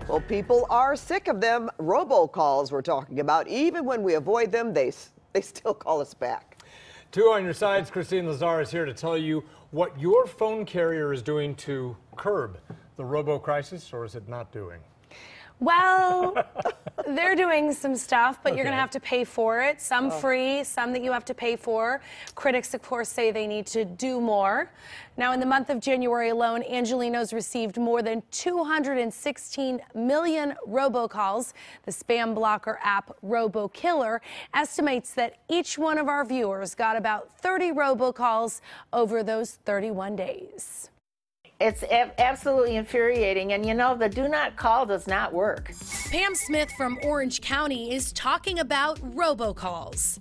Well, people are sick of them. Robocalls we're talking about. Even when we avoid them, they still call us back. Two on your sides, Kristine Lazar is here to tell you what your phone carrier is doing to curb the robo-crisis, or is it not doing? Well, they're doing some stuff, but you're going to Okay. have to pay for it. Some free, some that you have to pay for. Critics, of course, say they need to do more. Now, in the month of January alone, Angelenos received more than 216 million robocalls. The spam blocker app RoboKiller estimates that each one of our viewers got about 30 robocalls over those 31 days. It's absolutely infuriating, and you know, the do not call does not work. Pam Smith from Orange County is talking about robocalls.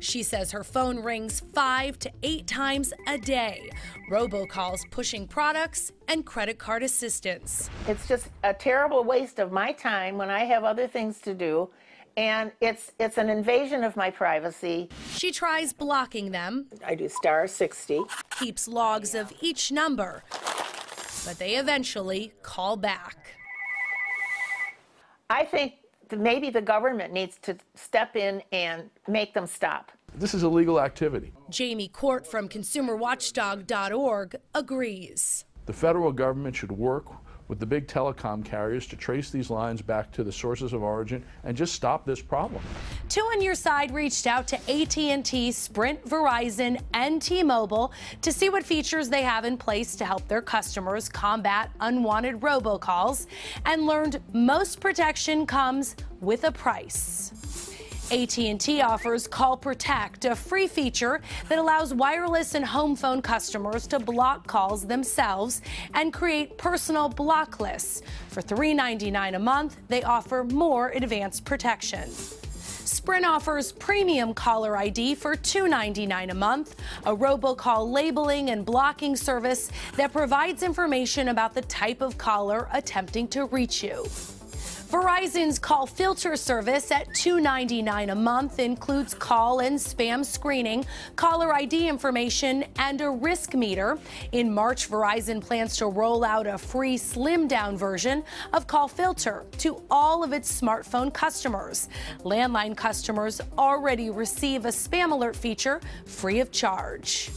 She says her phone rings 5 to 8 times a day. Robocalls pushing products and credit card assistance. It's just a terrible waste of my time when I have other things to do, and it's an invasion of my privacy. She tries blocking them, I do *60. keeps logs of each number, but they eventually call back. I think that maybe the government needs to step in and make them stop. This is illegal activity. Jamie Court from ConsumerWatchdog.org agrees. The federal government should work with the big telecom carriers to trace these lines back to the sources of origin and just stop this problem. Two on Your Side reached out to AT&T, Sprint, Verizon, and T-Mobile to see what features they have in place to help their customers combat unwanted robocalls, and learned most protection comes with a price. AT&T offers Call Protect, a free feature that allows wireless and home phone customers to block calls themselves and create personal block lists. For $3.99 a month, they offer more advanced protection. Sprint offers Premium Caller ID for $2.99 a month, a robocall labeling and blocking service that provides information about the type of caller attempting to reach you. Verizon's Call Filter service at $2.99 a month includes call and spam screening, caller ID information, and a risk meter. In March, Verizon plans to roll out a free slimmed-down version of Call Filter to all of its smartphone customers. Landline customers already receive a spam alert feature free of charge.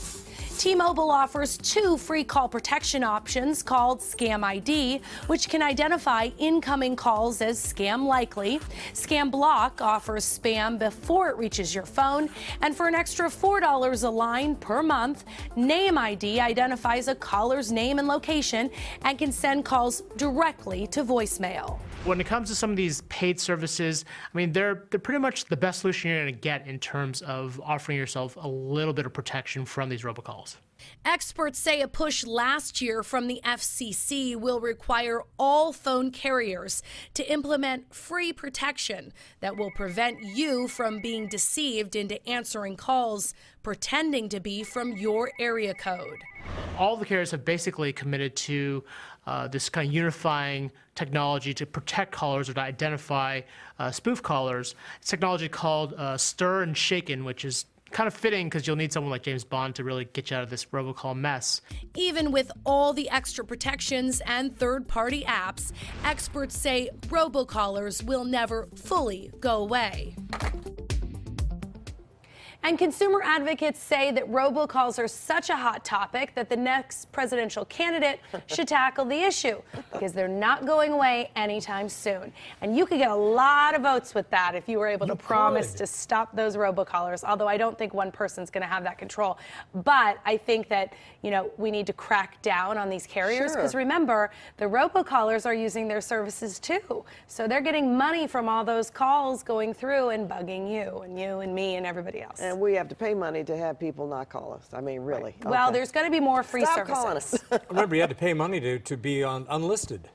T-Mobile offers 2 free call protection options called Scam ID, which can identify incoming calls as scam likely. Scam Block offers spam before it reaches your phone, and for an extra $4 a line per month, Name ID identifies a caller's name and location and can send calls directly to voicemail. When it comes to some of these paid services, I mean, they're pretty much the best solution you're going to get in terms of offering yourself a little bit of protection from these robocalls. Experts say a push last year from the FCC will require all phone carriers to implement free protection that will prevent you from being deceived into answering calls pretending to be from your area code. All the carriers have basically committed to this kind of unifying technology to protect callers or to identify spoof callers. It's technology called Stir and Shaken, which is kind of fitting because you'll need someone like James Bond to really get you out of this robocall mess. Even with all the extra protections and third-party apps, experts say robocallers will never fully go away. And consumer advocates say that robocalls are such a hot topic that the next presidential candidate should tackle the issue, because they're not going away anytime soon. And you could get a lot of votes with that if you were able to promise to stop those robocallers, although I don't think one person's going to have that control. But I think that, you know, we need to crack down on these carriers, because remember, the robocallers are using their services too. So they're getting money from all those calls going through and bugging you and me and everybody else. And we have to pay money to have people not call us. I mean, really. Right. Well, there's going to be more free Stop services. calling us. Remember, you had to pay money to be on unlisted.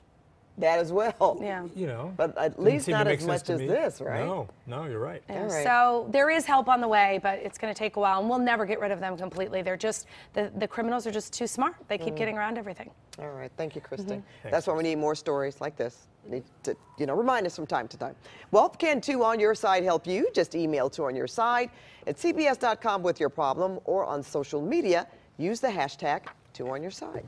That as well. Yeah. You know, but at least not as much as this, right? No, you're right. Yeah. So there is help on the way, but it's going to take a while, and we'll never get rid of them completely. They're just, the criminals are just too smart. They keep getting around everything. All right. Thank you, Kristine. That's why we need more stories like this. Need to, remind us from time to time. Well, can Two on Your Side help you? Just email Two on Your Side at cbs.com with your problem, or on social media, use the hashtag Two on Your Side.